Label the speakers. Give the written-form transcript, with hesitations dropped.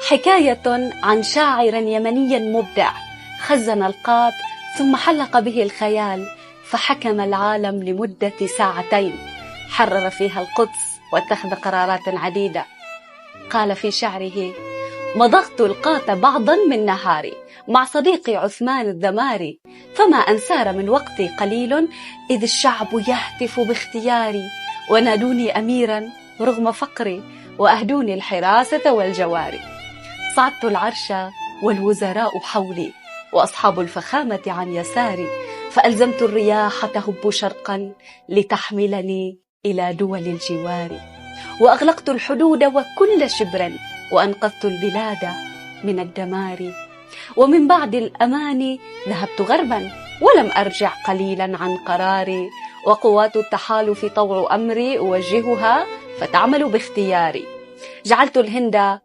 Speaker 1: حكاية عن شاعر يمني مبدع خزن القاب ثم حلق به الخيال، فحكم العالم لمدة 2 ساعات، حرر فيها القدس واتخذ قرارات عديدة. قال في شعره: مضغت القات بعضا من نهاري مع صديقي عثمان الذماري، فما أن سار من وقتي قليل إذ الشعب يهتف باختياري، ونادوني أميرا رغم فقري، وأهدوني الحراسة والجواري. صعدت العرش والوزراء حولي، وأصحاب الفخامة عن يساري، فألزمت الرياح تهب شرقا لتحملني إلى دول الجوار، وأغلقت الحدود وكل شبر، وأنقذت البلاد من الدمار. ومن بعد الأمان ذهبت غربا ولم أرجع قليلا عن قراري، وقوات التحالف طوع أمري أوجهها فتعمل باختياري. جعلت الهند